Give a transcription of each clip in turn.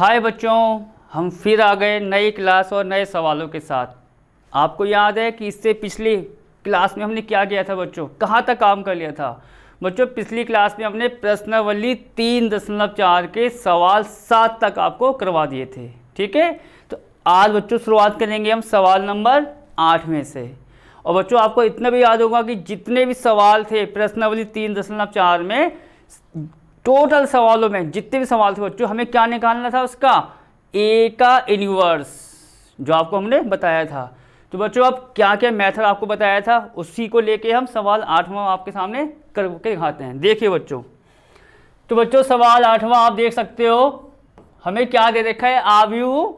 हाय बच्चों, हम फिर आ गए नई क्लास और नए सवालों के साथ। आपको याद है कि इससे पिछली क्लास में हमने क्या किया था बच्चों, कहाँ तक काम कर लिया था बच्चों? पिछली क्लास में हमने प्रश्नावली 3.4 के सवाल 7 तक आपको करवा दिए थे। ठीक है, तो आज बच्चों शुरुआत करेंगे हम सवाल नंबर 8 में से। और बच्चों आपको इतना भी याद होगा कि जितने भी सवाल थे प्रश्नावली 3.4 में, टोटल सवालों में जितने भी सवाल थे बच्चों, हमें क्या निकालना था? उसका ए का इन्वर्स, जो आपको हमने बताया था। तो बच्चों अब क्या क्या मेथड आपको बताया था, उसी को लेके हम सवाल 8वां आपके सामने करके दिखाते हैं। देखिए बच्चों, तो बच्चों सवाल 8वां आप देख सकते हो, हमें क्या दे रखा है? आव्यूह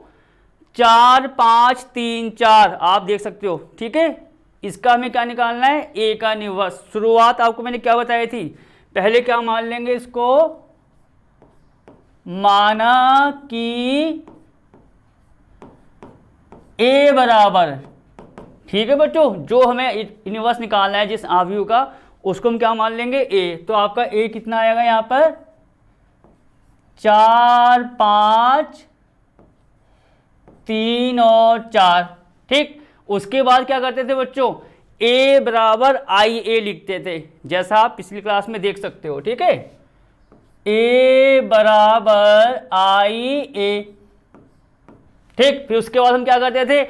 4 5 3 4 आप देख सकते हो। ठीक है, इसका हमें क्या निकालना है? ए का इन्वर्स। शुरुआत आपको मैंने क्या बताई थी? पहले क्या मान लेंगे इसको? माना कि ए बराबर, ठीक है बच्चों, जो हमें इन्वर्स निकालना है जिस आव्यूह का, उसको हम क्या मान लेंगे? ए। तो आपका ए कितना आएगा यहाँ पर? 4 5 3 और 4। ठीक, उसके बाद क्या करते थे बच्चों? ए बराबर आई ए लिखते थे, जैसा आप पिछली क्लास में देख सकते हो। ठीक है, ए बराबर आई ए। ठीक, फिर उसके बाद हम क्या करते थे?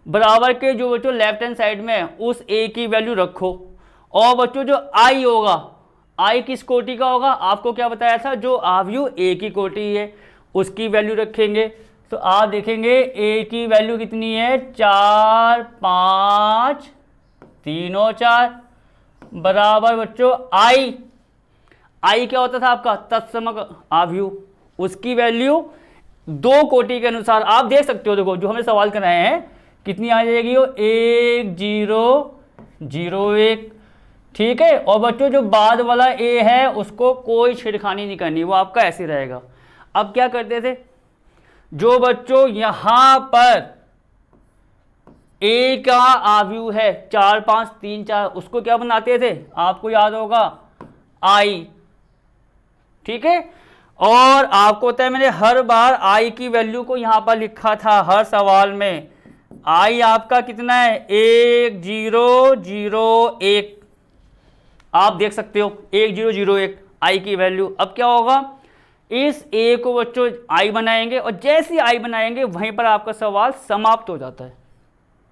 बराबर के जो बच्चों लेफ्ट हैंड साइड में उस ए की वैल्यू रखो, और बच्चों जो आई होगा, आई किस कोटि का होगा? आपको क्या बताया था? जो आव्यूह ए की कोटि है उसकी वैल्यू रखेंगे। तो आप देखेंगे ए की वैल्यू कितनी है? 4 5 3 और 4 बराबर बच्चों आई। आई क्या होता था आपका? तत्समक आव्यूह, उसकी वैल्यू दो कोटि के अनुसार आप देख सकते हो। देखो जो हमने सवाल कराए हैं कितनी आ जाएगी? वो 1 0 0 1। ठीक है, और बच्चों जो बाद वाला ए है उसको कोई छेड़खानी नहीं करनी, वो आपका ऐसे रहेगा। अब क्या करते थे? जो बच्चों यहां पर ए का आव्यूह है 4 5 3 4, उसको क्या बनाते थे? आपको याद होगा आई। ठीक है, और आपको पता है मैंने हर बार आई की वैल्यू को यहां पर लिखा था हर सवाल में। आई आपका कितना है? 1 0 0 1। आप देख सकते हो 1 0 0 1 आई की वैल्यू। अब क्या होगा? इस ए को बच्चों आई बनाएंगे, और जैसे आई बनाएंगे वहीं पर आपका सवाल समाप्त हो जाता है।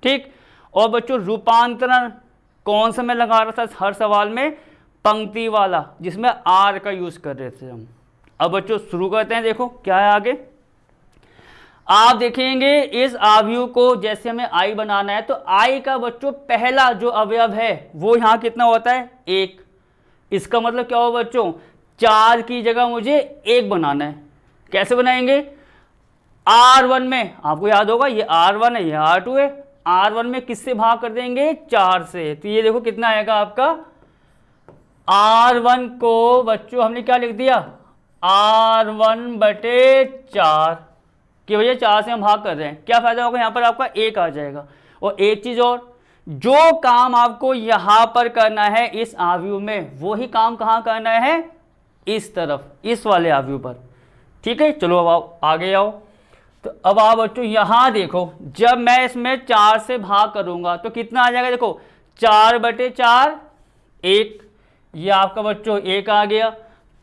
ठीक, और बच्चों रूपांतरण कौन सा मैं लगा रहा था हर सवाल में? पंक्ति वाला, जिसमें आर का यूज कर रहे थे हम। अब बच्चों शुरू करते हैं। देखो क्या है आगे, आप देखेंगे इस आव्यूह को जैसे हमें आई बनाना है, तो आई का बच्चों पहला जो अवयव है वो यहाँ कितना होता है? 1। इसका मतलब क्या होगा बच्चों? 4 की जगह मुझे 1 बनाना है। कैसे बनाएंगे? R1 में आपको याद होगा ये R1 है, ये R2 है। R1 में किससे भाग कर देंगे? 4 से। तो ये देखो कितना आएगा आपका? R1 को बच्चों हमने क्या लिख दिया? R1/4, कि भैया 4 से हम भाग कर रहे हैं। क्या फायदा होगा? यहाँ पर आपका 1 आ जाएगा। और एक चीज और, जो काम आपको यहां पर करना है इस आव्यूह में, वही काम कहां करना है? इस तरफ, इस वाले आव्यूह पर। ठीक है, चलो अब आओ आगे आओ। तो अब आप बच्चों यहां देखो, जब मैं इसमें 4 से भाग करूंगा तो कितना आ जाएगा? देखो 4/4 1, ये आपका बच्चों 1 आ गया।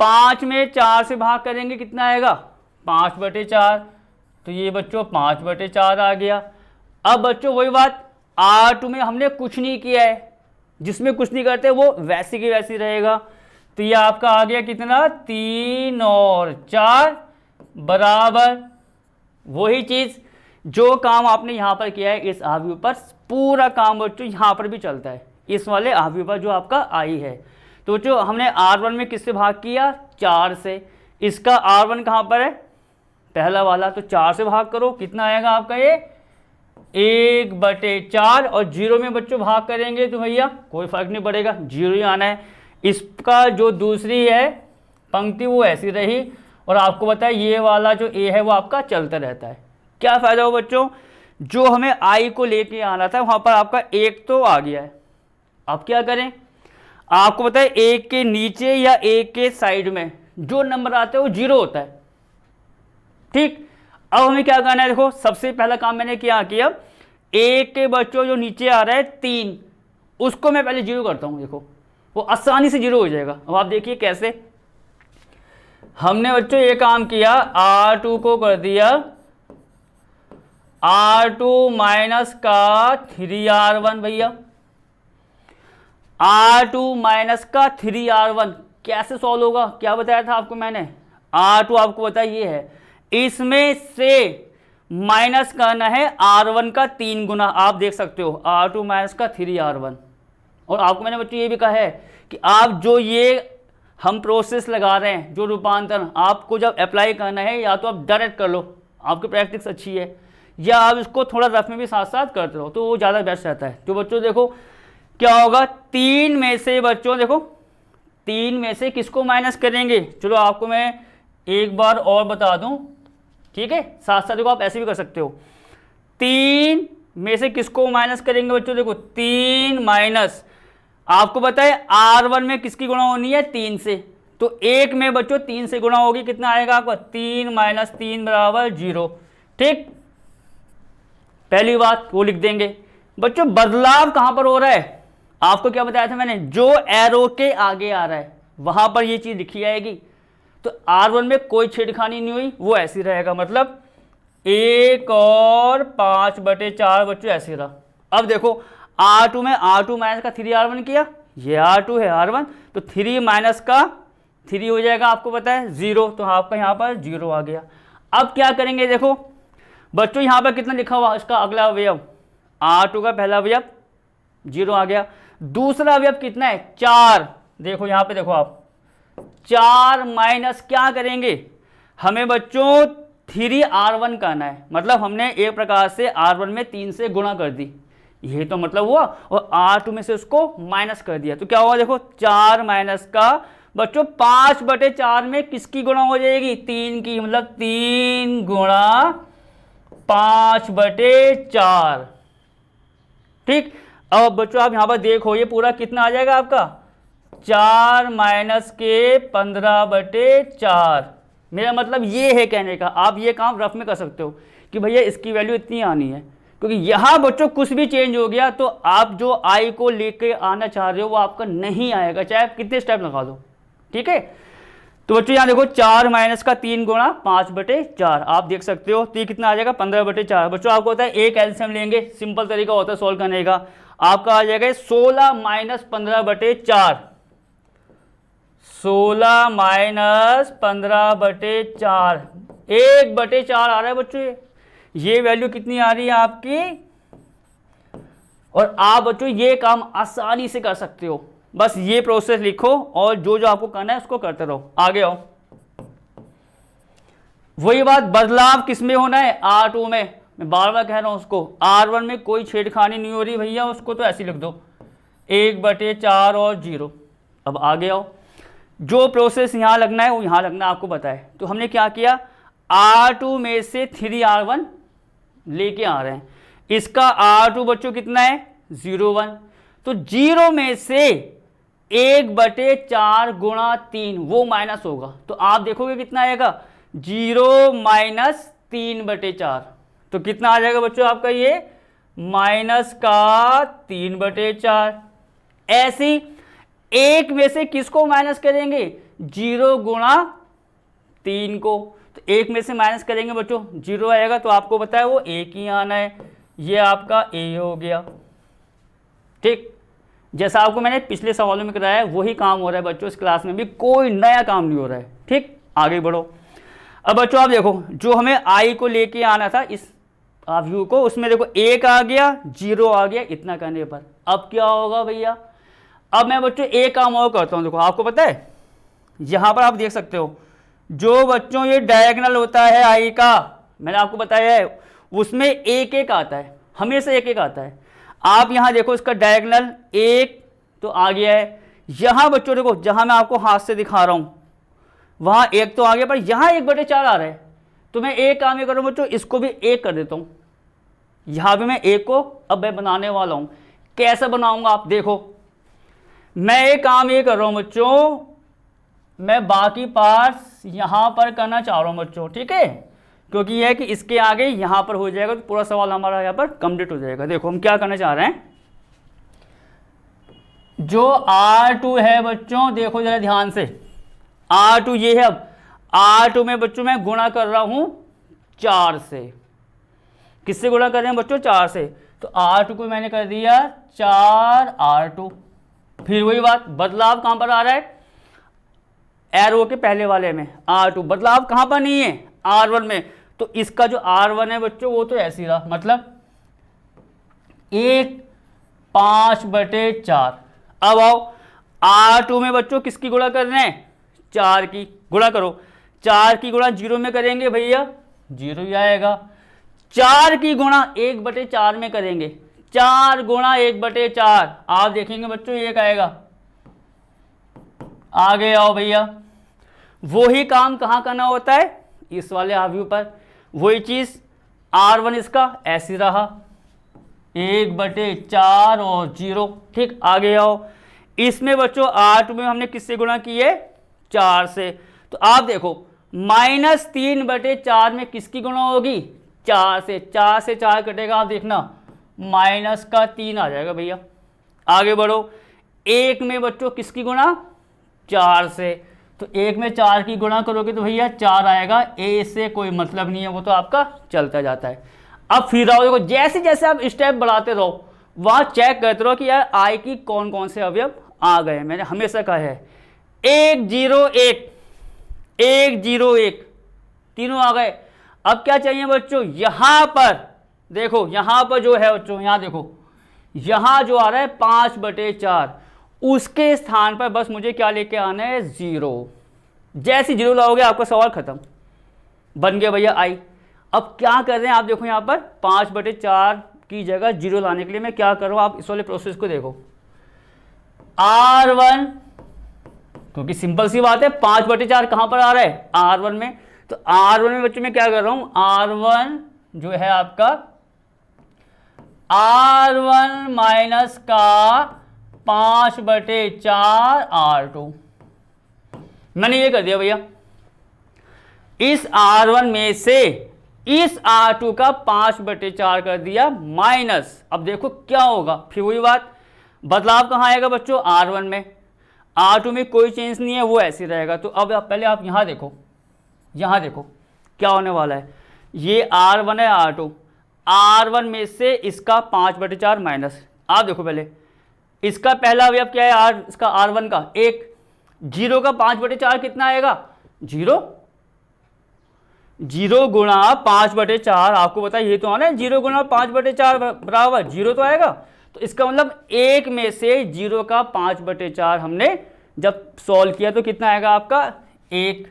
5 में 4 से भाग करेंगे कितना आएगा? 5/4, तो ये बच्चों 5/4 आ गया। अब बच्चों वही बात, R2 में हमने कुछ नहीं किया है, जिसमें कुछ नहीं करते वो वैसी की वैसी रहेगा। तो ये आपका आ गया कितना? 3 और 4 बराबर वही चीज, जो काम आपने यहां पर किया है इस आव्यूह पर, पूरा काम बच्चों यहां पर भी चलता है, इस वाले आव्यूह पर जो आपका आई है। तो बच्चों हमने R1 में किससे भाग किया? 4 से। इसका R1 कहां पर है? पहला वाला, तो 4 से भाग करो, कितना आएगा आपका? ये 1/4। और 0 में बच्चों भाग करेंगे तो भैया कोई फर्क नहीं पड़ेगा, 0 ही आना है। इसका जो दूसरी है पंक्ति वो ऐसी रही, और आपको पता है ये वाला जो ए है वो आपका चलता रहता है। क्या फायदा हो बच्चों? जो हमें आई को लेके आना था वहां पर आपका 1 तो आ गया है। अब क्या करें? आपको पता है एक के नीचे या एक के साइड में जो नंबर आते हैं वो 0 होता है। ठीक, अब हमें क्या करना है, देखो सबसे पहला काम मैंने क्या किया, एक के बच्चों जो नीचे आ रहा है 3, उसको मैं पहले 0 करता हूं। देखो वो आसानी से 0 हो जाएगा। अब आप देखिए कैसे। हमने बच्चों ये काम किया, R2 को कर दिया R2 माइनस का 3R1 भैया, R2 माइनस का 3R1 कैसे सॉल्व होगा, क्या बताया था आपको मैंने, R2 आपको बताया ये है, इसमें से माइनस करना है R1 का 3 गुना। आप देख सकते हो R2 माइनस का 3R1। और आपको मैंने बच्चों ये भी कहा है कि आप जो ये हम प्रोसेस लगा रहे हैं, जो रूपांतरण आपको जब अप्लाई करना है, या तो आप डायरेक्ट कर लो, आपकी प्रैक्टिस अच्छी है, या आप इसको थोड़ा रफ में भी साथ साथ करते रहो, तो वो ज़्यादा बेस्ट रहता है। तो बच्चों देखो क्या होगा, 3 में से बच्चों देखो 3 में से किसको माइनस करेंगे, चलो आपको मैं एक बार और बता दूं, ठीक है, साथ साथ देखो आप ऐसे भी कर सकते हो। 3 में से किसको माइनस करेंगे बच्चों, देखो 3 माइनस, आपको पता है R1 में किसकी गुणा होनी है, 3 से, तो 1 में बच्चों 3 से गुणा होगी, कितना आएगा आपका, 3 माइनस 3 बराबर 0। ठीक, पहली बात वो लिख देंगे। बच्चों बदलाव कहां पर हो रहा है, आपको क्या बताया था मैंने, जो एरो के आगे आ रहा है वहां पर ये चीज लिखी जाएगी। तो R1 में कोई छेड़खानी नहीं हुई, वो ऐसी रहेगा, मतलब 1 और 5/4 बच्चों ऐसे रहा। अब देखो R2 में R2 माइनस का 3R1 किया, ये R2 है R1, तो 3 माइनस का 3 हो जाएगा, आपको पता है 0, तो आपका यहाँ पर 0 आ गया। अब क्या करेंगे, देखो बच्चों यहाँ पर कितना लिखा हुआ, इसका अगला अवयव, R2 का पहला अवयव 0 आ गया, दूसरा अवयव कितना है 4, देखो यहाँ पे देखो आप 4 माइनस क्या करेंगे, हमें बच्चों 3R1 करना है, मतलब हमने एक प्रकार से R1 में 3 से गुणा कर दी, ये तो मतलब हुआ, और R2 में से उसको माइनस कर दिया, तो क्या होगा देखो 4 माइनस का बच्चों 5/4 में किसकी गुणा हो जाएगी, 3 की, मतलब 3 गुणा 5/4। ठीक, अब बच्चों आप यहां पर देखो ये पूरा कितना आ जाएगा आपका, 4 माइनस के 15/4। मेरा मतलब ये है कहने का, आप ये काम रफ में कर सकते हो कि भैया इसकी वैल्यू इतनी आनी है, क्योंकि यहां बच्चों कुछ भी चेंज हो गया तो आप जो आई को लेके आना चाह रहे हो वो आपका नहीं आएगा, चाहे आप कितने स्टेप लगा दो। ठीक है, तो बच्चों यहां देखो 4 माइनस का 3 गुणा 5/4, आप देख सकते हो, तो ये कितना आ जाएगा 15/4। बच्चों आपको होता है एक एलसीएम लेंगे, सिंपल तरीका होता है सॉल्व करने का, आपका आ जाएगा 16 माइनस 15/4, 16 माइनस 15/4, 1/4 आ रहा है बच्चों, ये वैल्यू कितनी आ रही है आपकी। और आप बच्चों ये काम आसानी से कर सकते हो, बस ये प्रोसेस लिखो और जो जो आपको करना है उसको करते रहो। आगे आओ, वही बात, बदलाव किसमें होना है, R2 में, मैं बार बार कह रहा हूं उसको, R1 में कोई छेड़खानी नहीं हो रही भैया, उसको तो ऐसे लिख दो 1/4 और 0। अब आगे आओ, जो प्रोसेस यहां लगना है वो यहां लगना है, आपको पता है। तो हमने क्या किया, R2 में से 3R1 लेके आ रहे हैं, इसका R2 बच्चों कितना है 0, 1, तो 0 में से 1/4 गुणा 3 वो माइनस होगा, तो आप देखोगे कितना आएगा 0 माइनस 3/4, तो कितना आ जाएगा बच्चों आपका ये माइनस का 3/4। ऐसी एक में से किसको माइनस करेंगे, 0 गुणा 3 को, तो एक में से माइनस करेंगे बच्चों 0 आएगा, तो आपको पता है वो एक ही आना है, ये आपका ए हो गया। ठीक, जैसा आपको मैंने पिछले सवालों में कराया वही काम हो रहा है बच्चों, इस क्लास में भी कोई नया काम नहीं हो रहा है। ठीक, आगे बढ़ो। अब बच्चों आप देखो जो हमें आई को लेके आना था इस व्यू को, उसमें देखो 1 आ गया 0 आ गया, इतना करने पर अब क्या होगा भैया। अब मैं बच्चों एक काम और करता हूं, देखो आपको पता है यहां पर आप देख सकते हो जो बच्चों ये डायगोनल होता है आई का, मैंने आपको बताया है उसमें 1 आता है, हमेशा 1 आता है। आप यहां देखो इसका डायगोनल 1 तो आ गया है, यहां बच्चों देखो जहां मैं आपको हाथ से दिखा रहा हूं वहां 1 तो आ गया, पर यहां 1/4 आ रहा है, तो मैं एक काम ये करूं बच्चों, इसको भी 1 कर देता हूं, यहां भी मैं 1 को अब मैं बनाने वाला हूं। कैसे बनाऊंगा आप देखो, मैं एक काम ये कर रहा हूं बच्चों, मैं बाकी पार्ट्स यहां पर करना चाह रहा हूं बच्चों। ठीक है, क्योंकि यह है कि इसके आगे यहाँ पर हो जाएगा तो पूरा सवाल हमारा यहाँ पर कंप्लीट हो जाएगा। देखो हम क्या करना चाह रहे हैं, जो R2 है बच्चों, देखो जरा ध्यान से, R2 ये है। अब R2 में बच्चों मैं गुणा कर रहा हूं 4 से। किससे गुणा कर रहे हैं बच्चों? 4 से। तो R2 को मैंने कर दिया 4R2। फिर वही बात, बदलाव कहां पर आ रहा है? एरो के पहले वाले में R2, बदलाव कहां पर नहीं है? R1 में। तो इसका जो R1 है बच्चों वो तो ऐसे ही रहा, मतलब 1 5/4। अब आओ R2 में बच्चों किसकी गुणा कर रहे हैं? 4 की गुणा करो। 4 की गुणा 0 में करेंगे भैया 0 ही आएगा। 4 की गुणा 1/4 में करेंगे, 4 गुणा 1/4 आप देखेंगे बच्चों 1 आएगा। आगे आओ भैया, वही काम कहाँ करना होता है? इस वाले अवयव पर। वही चीज R1 इसका ऐसे रहा 1/4 और 0। ठीक, आगे आओ, इसमें बच्चों R2 में हमने किससे गुणा किए? 4 से। तो आप देखो -3/4 में किसकी गुणा होगी? 4 से। 4 से 4 कटेगा, आप देखना -3 आ जाएगा भैया। आगे बढ़ो, 1 में बच्चों किसकी गुणा? 4 से। तो 1 में 4 की गुणा करोगे तो भैया 4 आएगा। ए से कोई मतलब नहीं है, वो तो आपका चलता जाता है। अब फिर आओ, देखो जैसे जैसे आप स्टेप बढ़ाते रहो वहां चेक करते रहो कि यार आई की कौन कौन से अवयव आ गए। मैंने हमेशा कहा है 1 0 1 1 0 1 तीनों आ गए। अब क्या चाहिए बच्चों? यहां पर देखो, यहां पर जो है बच्चों, यहां देखो, यहां जो आ रहा है 5/4, उसके स्थान पर बस मुझे क्या लेके आना है? 0। जैसे 0 लाओगे आपका सवाल खत्म, बन गया भैया आई। अब क्या कर रहे हैं आप देखो, यहां पर 5/4 की जगह 0 लाने के लिए मैं क्या कर रहा हूं, आप इस वाले प्रोसेस को देखो। R1, क्योंकि सिंपल सी बात है 5/4 कहां पर आ रहा है? R1 में। तो R1 में बच्चों मैं क्या कर रहा हूं? R1 जो है आपका R1 माइनस का 5/4 R2, मैंने ये कर दिया भैया। इस R1 में से इस R2 का 5/4 कर दिया माइनस। अब देखो क्या होगा, फिर वही बात, बदलाव कहाँ आएगा बच्चों? R1 में। R2 में कोई चेंज नहीं है, वो ऐसे रहेगा। तो अब पहले आप यहां देखो, यहां देखो क्या होने वाला है। ये R1 है R2, R1 में से इसका 5/4 माइनस। आप देखो पहले इसका पहला अवयव क्या है? इसका R1 का 1। 0 का 5/4 कितना आएगा? 0। 0 गुणा 5/4 आपको बताया ये तो आना है, 0 गुणा 5/4 बराबर 0 तो आएगा। तो इसका मतलब 1 में से 0 का 5/4 हमने जब सॉल्व किया तो कितना आएगा आपका? 1।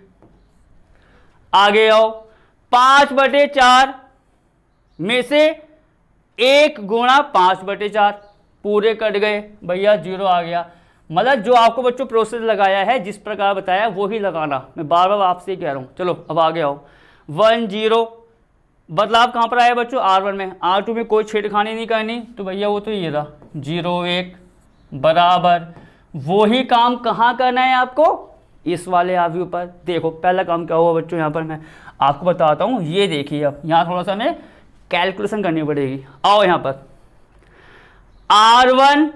आगे आओ, 5/4 में से 1 गुणा 5/4 पूरे कट गए भैया, 0 आ गया। मतलब जो आपको बच्चों प्रोसेस लगाया है, जिस प्रकार बताया वो ही लगाना, मैं बार बार आपसे कह रहा हूं। चलो अब आगे आओ, 1 0, बदलाव कहां पर आया बच्चों? R1 में। R2 में कोई छेड़खानी नहीं करनी, तो भैया वो तो ये रहा 0 1 बराबर। वही काम कहां करना है आपको? इस वाले अवयव पर। देखो पहला काम क्या हुआ बच्चों, यहां पर मैं आपको बताता हूं। ये देखिए, अब यहां थोड़ा सा हमें कैलकुलेशन करनी पड़ेगी। आओ यहां पर R1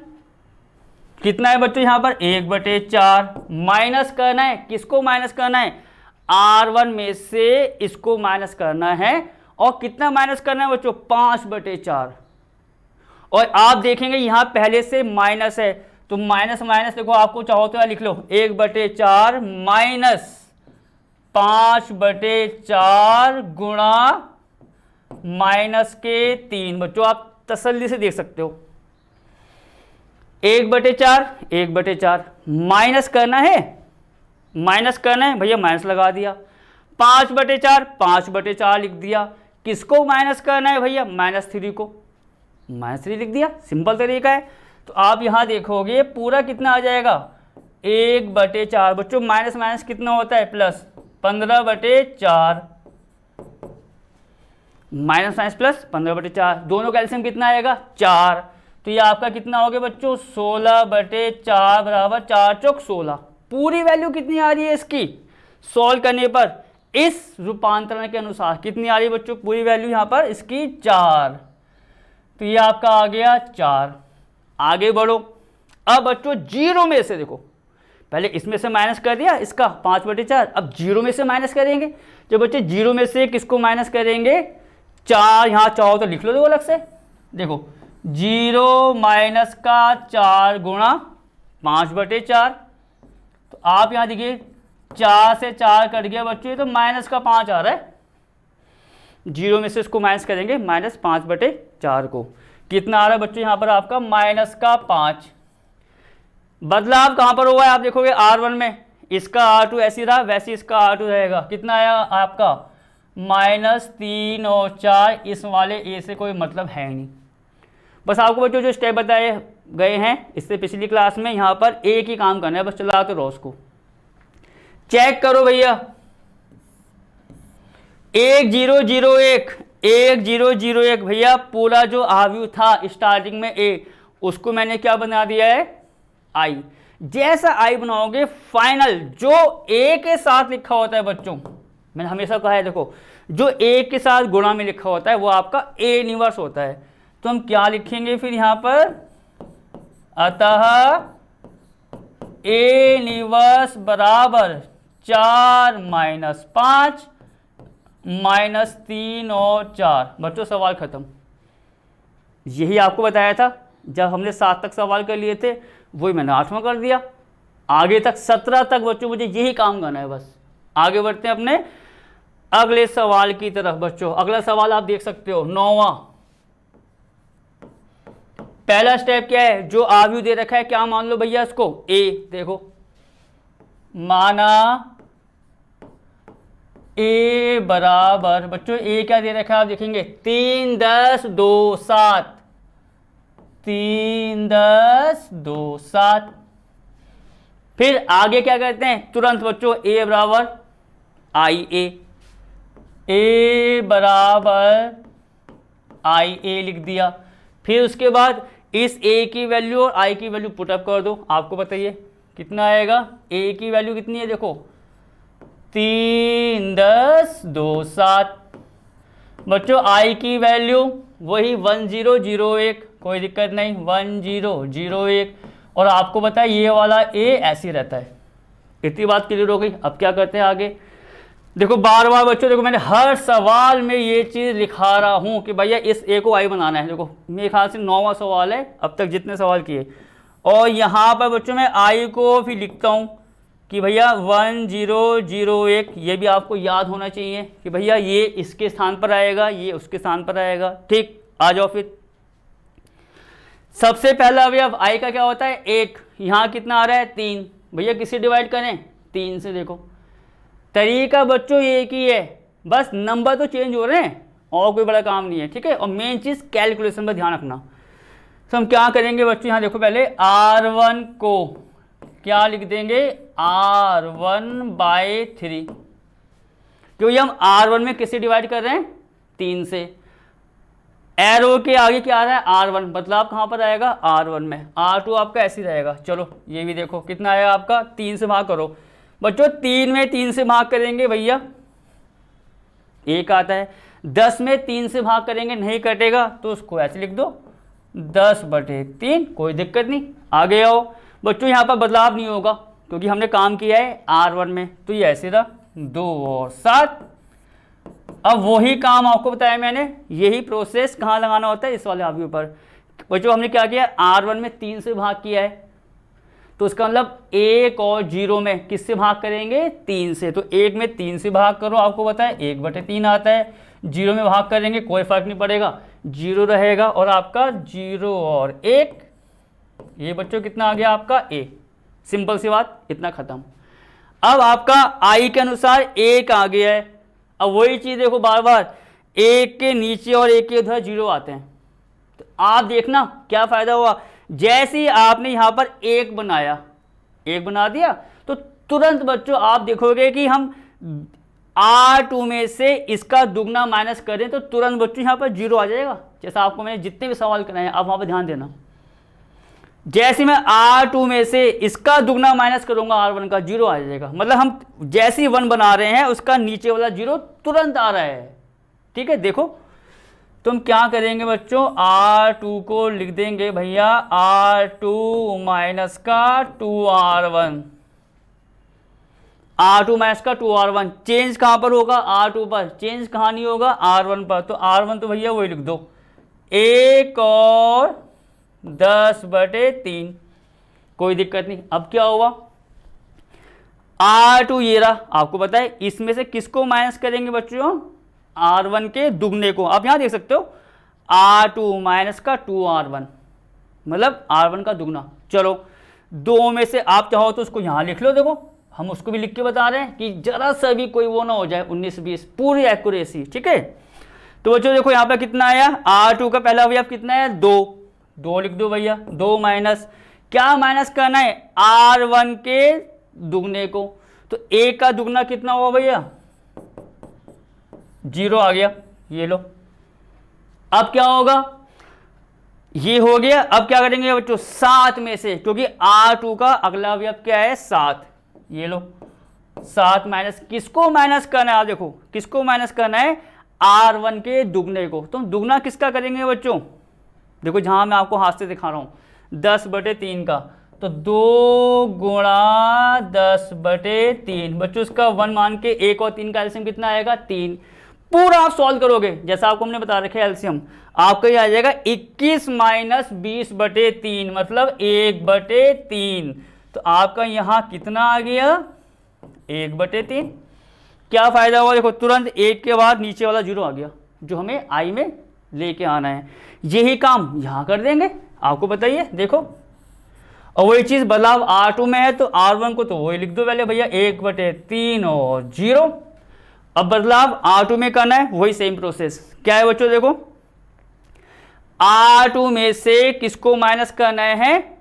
कितना है बच्चों? यहां पर 1/4 माइनस करना है। किसको माइनस करना है? R1 में से इसको माइनस करना है। और कितना माइनस करना है बच्चों? 5/4। और आप देखेंगे यहां पहले से माइनस है, तो माइनस माइनस देखो, आपको चाहो तो लिख लो 1/4 माइनस 5/4 गुणा माइनस के 3। बच्चों आप तसल्ली से देख सकते हो, 1/4 1/4 माइनस करना है, माइनस करना है भैया, माइनस लगा दिया। 5/4 5/4 लिख दिया। किसको माइनस करना है भैया? -3 को, -3 लिख दिया। सिंपल तरीका है। तो आप यहां देखोगे पूरा कितना आ जाएगा? 1/4। बच्चों माइनस माइनस कितना होता है? प्लस। 15/4 माइनस माइनस प्लस 15/4, दोनों का एलसीएम कितना आएगा? 4। तो ये आपका कितना हो गया बच्चों? 16/4 बराबर 4 चौक 16। पूरी वैल्यू कितनी आ रही है इसकी सॉल्व करने पर? इस रूपांतरण के अनुसार कितनी आ रही है बच्चों पूरी वैल्यू यहाँ पर इसकी 4। तो ये आपका आ गया 4। आगे बढ़ो। अब बच्चों जीरो में से देखो, पहले इसमें से माइनस कर दिया इसका 5/4, अब जीरो में से माइनस करेंगे। जब बच्चे जीरो में से किसको माइनस करेंगे 4, यहाँ चाहो तो लिख लो देखो अलग से, देखो 0 माइनस का 4 गुणा 5/4। तो आप यहाँ देखिए 4 से 4 कट गया बच्चों, तो माइनस का 5 आ रहा है। जीरो में से इसको माइनस करेंगे -5/4 को, कितना आ रहा है बच्चों यहाँ पर आपका -5। बदलाव कहाँ पर हुआ है आप देखोगे R1 में, इसका R2 ऐसी रहा वैसे इसका R2 रहेगा। कितना आया आपका -3 और 4। इस वाले ए से कोई मतलब है नहीं। बस आपको बच्चों जो स्टेप बताए गए हैं इससे पिछली क्लास में, यहाँ पर एक ही काम करना है, बस चला तो रोज को चेक करो भैया। 1001 भैया पूरा जो आव्यूह था स्टार्टिंग में ए, उसको मैंने क्या बना दिया है आई। जैसा आई बनाओगे फाइनल जो ए के साथ लिखा होता है बच्चों, मैंने हमेशा कहा है देखो जो ए के साथ गुणा में लिखा होता है वो आपका ए इनवर्स होता है। तो हम क्या लिखेंगे फिर यहाँ पर, अतः ए इनवर्स बराबर 4 - 5 -3 और 4। बच्चों सवाल खत्म। यही आपको बताया था जब हमने 7 तक सवाल कर लिए थे, वही मैंने 8वां कर दिया। आगे तक 17 तक बच्चों मुझे यही काम करना है। बस आगे बढ़ते हैं अपने अगले सवाल की तरफ। बच्चों अगला सवाल आप देख सकते हो 9वां। पहला स्टेप क्या है, जो आव्यूह दे रखा है क्या मान लो भैया इसको ए। देखो माना ए बराबर बच्चों ए क्या दे रखा है आप देखेंगे 3 10 2 7, 3 10 2 7। फिर आगे क्या करते हैं तुरंत बच्चों ए बराबर आई ए बराबर आई ए लिख दिया। फिर उसके बाद इस ए की वैल्यू और आई की वैल्यू पुटअप कर दो। आपको बताइए कितना आएगा, ए की वैल्यू कितनी है देखो 3 10 2 7। बच्चों आई की वैल्यू वही 1001, कोई दिक्कत नहीं 1001। और आपको पता है ये वाला ए ऐसे रहता है। इतनी बात क्लियर हो गई। अब क्या करते हैं आगे, देखो बार बार बच्चों देखो मैंने हर सवाल में ये चीज़ लिखा रहा हूँ कि भैया इस ए को आई बनाना है। देखो मेरे ख्याल से 9वां सवाल है अब तक जितने सवाल किए। और यहाँ पर बच्चों मैं आई को फिर लिखता हूँ कि भैया 1001। ये भी आपको याद होना चाहिए कि भैया ये इसके स्थान पर आएगा, ये उसके स्थान पर आएगा। ठीक, आ जाओ फिर। सबसे पहला अवयव आई का क्या होता है 1। यहाँ कितना आ रहा है 3। भैया किससे डिवाइड करें 3 से। देखो तरीका बच्चों एक ही है, बस नंबर तो चेंज हो रहे हैं और कोई बड़ा काम नहीं है। ठीक है, और मेन चीज़ कैलकुलेशन पर ध्यान रखना। तो हम क्या करेंगे बच्चों, यहाँ देखो पहले R1 को क्या लिख देंगे R1/3, क्योंकि हम R1 में किससे डिवाइड कर रहे हैं 3 से। एरो के आगे क्या आ रहा है R1, बदलाव कहाँ पर आएगा R1 में। R2 आपका ऐसे ही रहेगा। चलो ये भी देखो कितना आएगा आपका 3 से भाग करो बच्चों। 3 में 3 से भाग करेंगे भैया 1 आता है। 10 में 3 से भाग करेंगे नहीं कटेगा तो उसको ऐसे लिख दो 10/3, कोई दिक्कत नहीं। आगे आओ बच्चों, यहाँ पर बदलाव नहीं होगा क्योंकि हमने काम किया है R1 में, तो ये ऐसे रहा 2 और 7। अब वही काम आपको बताया मैंने, यही प्रोसेस कहाँ लगाना होता है इस वाले आव्यूह पर। बच्चों हमने क्या किया R1 में 3 से भाग किया है, तो उसका मतलब 1 और 0 में किससे भाग करेंगे 3 से। तो 1 में 3 से भाग करो, आपको पता है 1/3 आता है। 0 में भाग करेंगे कोई फर्क नहीं पड़ेगा, 0 रहेगा। और आपका 0 और 1, ये बच्चों कितना आ गया आपका A। सिंपल सी बात, इतना खत्म। अब आपका I के अनुसार 1 आ गया है। अब वही चीज़ देखो बार बार 1 के नीचे और 1 के उधर 0 आते हैं, तो आप देखना क्या फ़ायदा हुआ। जैसे ही आपने यहाँ पर 1 बनाया, 1 बना दिया, तो तुरंत बच्चों आप देखोगे कि हम R2 में से इसका दुगना माइनस करें तो तुरंत बच्चों यहाँ पर 0 आ जाएगा। जैसा आपको मैंने जितने भी सवाल कराए आप वहाँ पर ध्यान देना। जैसे मैं R2 में से इसका दुगना माइनस करूंगा R1 का, 0 आ जाएगा। मतलब हम जैसे ही 1 बना रहे हैं उसका नीचे वाला 0 तुरंत आ रहा है। ठीक है, देखो तो हम क्या करेंगे बच्चों, R2 को लिख देंगे भैया R2 माइनस का 2R1, R2 माइनस का 2R1। चेंज कहां पर होगा, R2 पर, चेंज कहां नहीं होगा, R1 पर। तो R1 तो भैया वही लिख दो, 1 और 10/3, कोई दिक्कत नहीं। अब क्या हुआ, R2 ये रहा, आपको पता है इसमें से किसको माइनस करेंगे बच्चों, R1 के दुगने को। आप यहां देख सकते हो R2 माइनस का 2R1 मतलब R1 का दुगना। चलो दो में से आप चाहो तो उसको यहां लिख लो, देखो हम उसको भी लिख के बता रहे हैं कि जरा सा भी कोई वो ना हो जाए, 19-20 पूरी एक्यूरेसी। ठीक है, तो बच्चों देखो यहाँ पे कितना आया, R2 का पहला अवयव कितना है, 2 लिख दो भैया, 2 माइनस क्या माइनस करना है, R1 के दुगने को। तो A का दुगना कितना हुआ भैया, 0 आ गया, ये लो। अब क्या होगा, ये हो गया। अब क्या करेंगे बच्चों, 7 में से, क्योंकि R2 का अगला अवयव क्या है, 7, ये लो 7 माइनस, किसको माइनस करना है, आप देखो किसको माइनस करना है, R1 के दुगने को। तो दुगना किसका करेंगे बच्चों, देखो जहां मैं आपको हाथ से दिखा रहा हूं, 10/3 का। तो 2 गुणा 10/3 बच्चों, इसका 1 मान के 1 और 3 का एलसीएम कितना आएगा, 3। पूरा आप सॉल्व करोगे जैसा आपको हमने बता रखा है एलसीएम, आपका ये आ जाएगा 21 माइनस 20/3 मतलब 1/3। तो आपका यहां कितना आ गया, 1/3। क्या फायदा हुआ, देखो तुरंत 1 के बाद नीचे वाला 0 आ गया जो हमें आई में लेके आना है। यही काम यहां कर देंगे, आपको बताइए। देखो और वही चीज बदलाव R2 में है, तो R1 को तो वही लिख दो पहले भैया, 1/3 और 0। अब बदलाव R2 में करना है, वही सेम प्रोसेस। क्या है बच्चों, देखो R2 में से किसको माइनस करना है,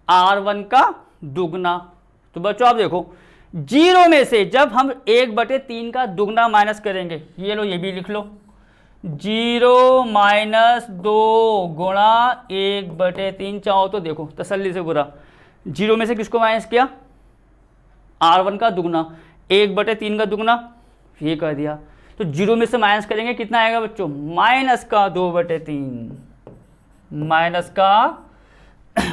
R1 का दुगना। तो बच्चों आप देखो 0 में से जब हम 1/3 का दुगना माइनस करेंगे, ये लो ये भी लिख लो, 0 माइनस 2 गुणा 1/3। चाहो तो देखो तसल्ली से पूरा, 0 में से किसको माइनस किया, R1 का दुगना, 1/3 का दुगना, ये कर दिया। तो 0 में से माइनस करेंगे कितना आएगा बच्चों, माइनस का 2/3, माइनस का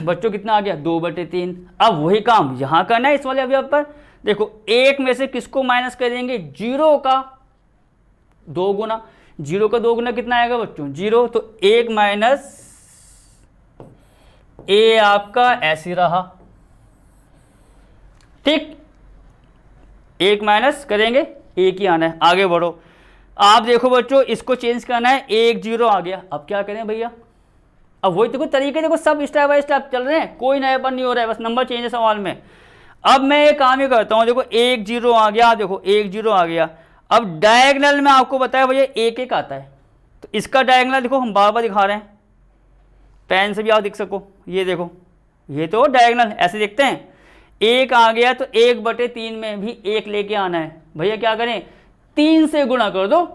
बच्चों कितना आ गया, 2/3। अब वही काम यहां करना है इस वाले अवयव पर। देखो 1 में से किसको माइनस करेंगे, 0 का 2 गुना, 0 का 2 गुना कितना आएगा बच्चों, 0। तो 1 माइनस A आपका ऐसे रहा, ठीक, 1 माइनस करेंगे, 1 ही आना है। आगे बढ़ो, आप देखो बच्चों इसको चेंज करना है, 1 0 आ गया। अब क्या करें भैया, अब वही देखो तरीके, देखो सब स्टेप बाय स्टेप चल रहे हैं, कोई नयापन नहीं हो रहा है, बस नंबर चेंज है सवाल में। अब मैं एक काम ही करता हूं, देखो 1 0 आ गया, देखो 1 0 आ गया। अब डायगोनल में आपको बताया भैया 1 1 आता है, तो इसका डायगोनल देखो हम बार बार दिखा रहे हैं, पेन से भी आप देख सको, ये देखो ये तो डायगोनल ऐसे देखते हैं। 1 आ गया तो 1/3 में भी 1 लेके आना है भैया। क्या करें, 3 से गुणा कर दो,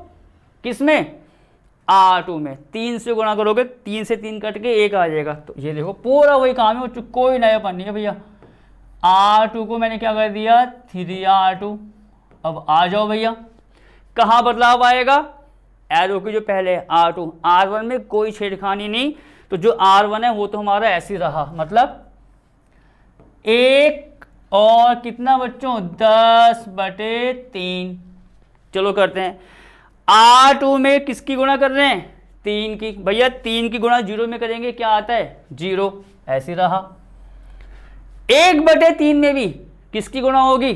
किसमें, R2 में। 3 से गुणा करोगे, 3 से 3 कट के 1 आ जाएगा। तो ये देखो पूरा वही काम है, कोई नयापन नहीं है भैया। R2 को मैंने क्या कर दिया, 3R2। अब आ जाओ भैया, कहाँ बदलाव आएगा, एरो की जो पहले है R2, R1 में कोई छेड़खानी नहीं। तो जो R1 है वो तो हमारा ऐसे रहा, मतलब 1 और कितना बच्चों, 10/3। चलो करते हैं, R2 में किसकी गुणा कर रहे हैं, 3 की। भैया 3 की गुणा 0 में करेंगे, क्या आता है, 0, ऐसे रहा। 1/3 में भी किसकी गुणा होगी,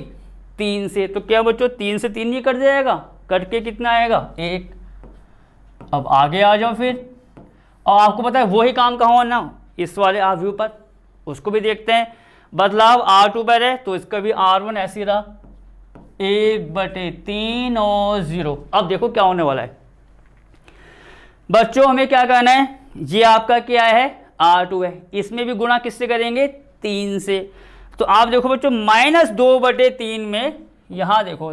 3 से। तो क्या बच्चों 3 से 3 ही कट जाएगा, कट के कितना आएगा, 1। अब आगे आ जाओ फिर, और आपको पता है वही काम कहाँ होना, इस वाले आव्यूह पर, उसको भी देखते हैं। बदलाव R2 पर है तो इसका भी R1 ऐसे ही रहा, 1/3 और 0। अब देखो क्या होने वाला है बच्चों, हमें क्या करना है, ये आपका क्या है, R2 है, इसमें भी गुणा किससे करेंगे, 3 से। तो आप देखो बच्चों -2/3 में, यहां देखो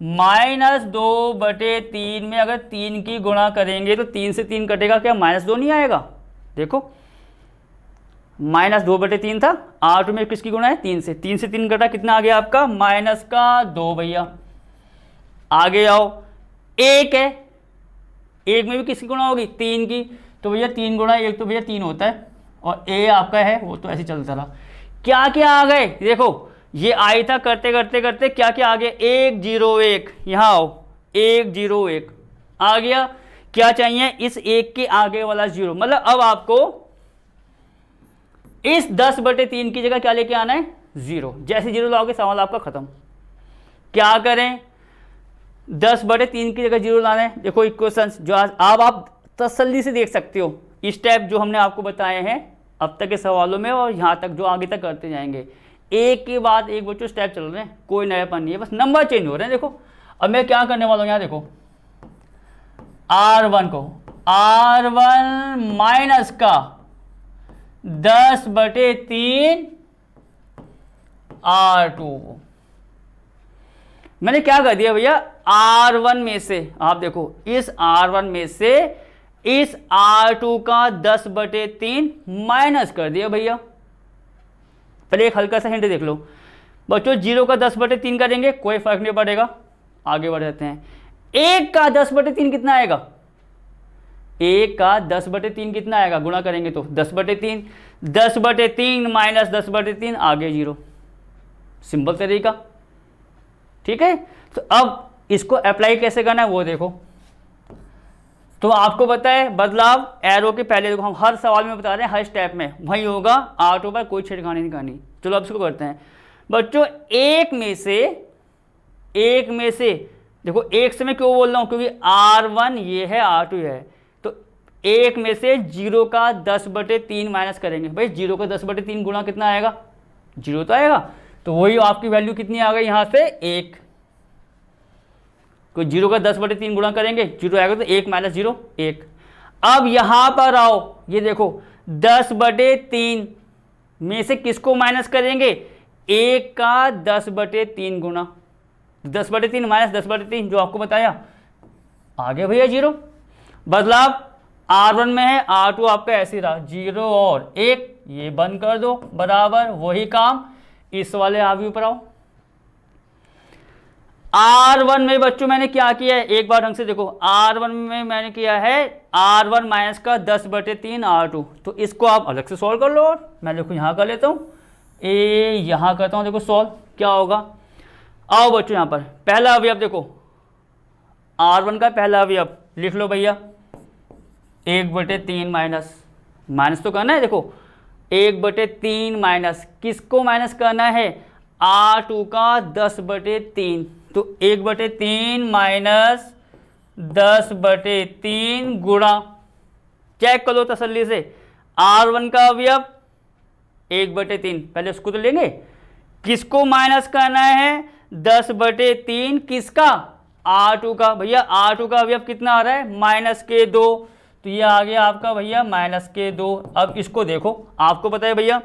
-2/3 में अगर 3 की गुणा करेंगे तो 3 से 3 कटेगा, क्या -2 नहीं आएगा, देखो -2/3 था, R2 में किसकी गुणा है 3 से, 3 से 3 घटा कितना आ गया आपका -2 भैया। आगे आओ, 1 है, 1 में भी किसकी गुणा होगी 3 की, तो भैया 3 गुणा 1 तो भैया 3 होता है, और A आपका है वो तो ऐसे चलता रहा। क्या क्या आ गए देखो, ये आई था करते करते करते क्या क्या आ गया 1 0 1, यहाँ आओ 1 0 1 आ गया। क्या चाहिए इस 1 के आगे वाला 0, मतलब अब आपको इस 10/3 की जगह क्या लेके आना है 0। जैसे 0 लाओगे सवाल आपका खत्म। क्या करें 10/3 की जगह 0 लाना है। देखो इक्वेशंस जो आज आप तसल्ली से देख सकते हो, स्टेप जो हमने आपको बताए हैं अब तक के सवालों में और यहाँ तक जो आगे तक करते जाएंगे, एक के बाद एक बच्चों स्टेप चल रहे हैं, कोई नयापन नहीं है, बस नंबर चेंज हो रहे हैं। देखो अब मैं क्या करने वाला हूँ, यहाँ देखो R1 को R1 माइनस का 10/3 R2, मैंने क्या कर दिया भैया R1 में से, आप देखो इस R1 में से इस R2 का 10/3 माइनस कर दिया भैया। पहले एक हल्का सा हिंट देख लो बच्चों, 0 का 10/3 करेंगे कोई फर्क नहीं पड़ेगा, आगे बढ़ जाते हैं। 1 का 10/3 कितना आएगा, 1 का 10/3 कितना आएगा, गुणा करेंगे तो 10/3, 10/3 माइनस 10/3 आगे 0, सिंपल तरीका। ठीक है, तो अब इसको अप्लाई कैसे करना है वो देखो। तो आपको पता है बदलाव एरो के पहले, देखो हम हर सवाल में बता रहे हैं, हर स्टेप में वही होगा, R2 पर कोई छेड़खानी नहीं करनी। चलो अब इसको करते हैं बच्चों। एक में से देखो, एक से मैं क्यों बोल रहा हूँ, क्योंकि R1 ये है R2 है, तो एक में से 0 का 10/3 माइनस करेंगे। भाई 0 का 10/3 गुणा कितना आएगा 0 तो आएगा, तो वही आपकी वैल्यू कितनी आ गई यहाँ से 1। कोई 0 का 10/3 गुणा करेंगे 0 आएगा, तो 1 माइनस 0 1। अब यहां पर आओ, ये देखो 10/3 में से किसको माइनस करेंगे, 1 का 10/3 गुणा 10/3 माइनस 10/3 जो आपको बताया, आगे भैया 0। बदलाव R1 में है, R2 आपका ऐसे रहा 0 और 1, ये बंद कर दो बराबर, वही काम इस वाले आव्यूह पर आओ। R1 में बच्चों मैंने क्या किया है, एक बार ढंग से देखो, R1 में मैंने किया है R1 माइनस का 10/3 R2, तो इसको आप अलग से सॉल्व कर लो। और मैं देखो यहाँ कर लेता हूँ, यहाँ करता हूँ, देखो सॉल्व क्या होगा। आओ बच्चों यहाँ पर पहला अवयव देखो, R1 का पहला अवयव लिख लो भैया 1/3 माइनस तो करना है, देखो 1/3 माइनस किसको माइनस करना है, R2 का 10/3, तो 1/3 माइनस 10/3 गुणा, चेक करो तसल्ली से, R1 का अवयव 1/3, पहले उसको तो लेंगे, किसको माइनस करना है 10/3 किसका, R2 का। भैया R2 का अवयव कितना आ रहा है -2, तो ये आ गया आपका भैया -2। अब इसको देखो, आपको पता है भैया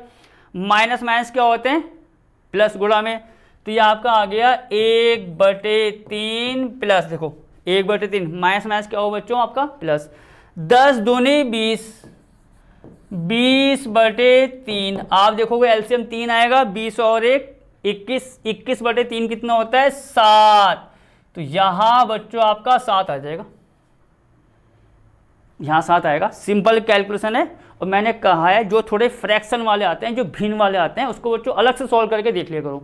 माइनस माइनस क्या होते हैं प्लस गुणा में, तो ये आपका आ गया 1/3 प्लस, देखो 1/3 माइनस माइनस क्या हो बच्चों आपका प्लस, 10 दूनी 20, 20/3, आप देखोगे एलसीएम 3 आएगा, 20 और 1 21, 21/3 कितना होता है 7, तो यहाँ बच्चों आपका 7 आ जाएगा, यहाँ 7 आएगा। सिंपल कैलकुलेशन है, और मैंने कहा है जो थोड़े फ्रैक्शन वाले आते हैं, जो भिन्न वाले आते हैं, उसको बच्चों अलग से सॉल्व करके देख लिया करो,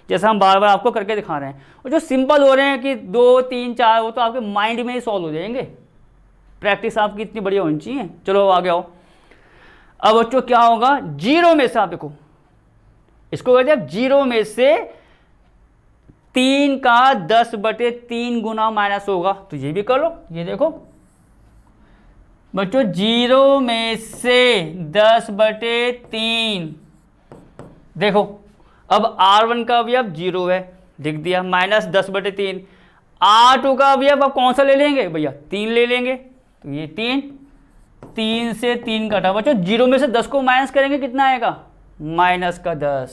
जैसा हम बार बार आपको करके दिखा रहे हैं। और जो सिंपल हो रहे हैं कि 2 3 4, वो तो आपके माइंड में ही सॉल्व हो जाएंगे, प्रैक्टिस आपकी इतनी बढ़िया होनी चाहिए। चलो आगे आओ। अब बच्चों क्या होगा, 0 में से आप देखो, इसको कहते हैं 0 में से 3 का 10/3 गुना माइनस होगा, तो ये भी कर लो। ये देखो बच्चों 0 में से 10/3, देखो अब R1 का अवयव 0 है, लिख दिया, माइनस 10/3। R2 का अवयव अब कौन सा ले लेंगे भैया 3 ले लेंगे, तो ये 3 से 3 कटा बच्चों, 0 में से 10 को माइनस करेंगे कितना आएगा -10,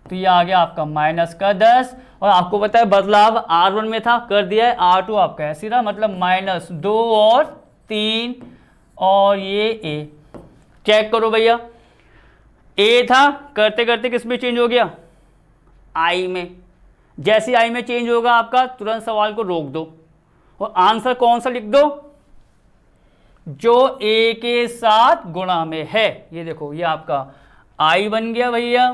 तो ये आ गया आपका -10। और आपको पता है बदलाव R1 में था, कर दिया है, R2 आपका ऐसे रहा, मतलब -2 और 3 और ये A। चेक करो भैया, ए था, करते करते किस में चेंज हो गया, आई में। जैसे आई में चेंज होगा आपका, तुरंत सवाल को रोक दो और आंसर कौन सा लिख दो, जो ए के साथ गुणा में है। ये देखो, ये आपका आई बन गया भैया।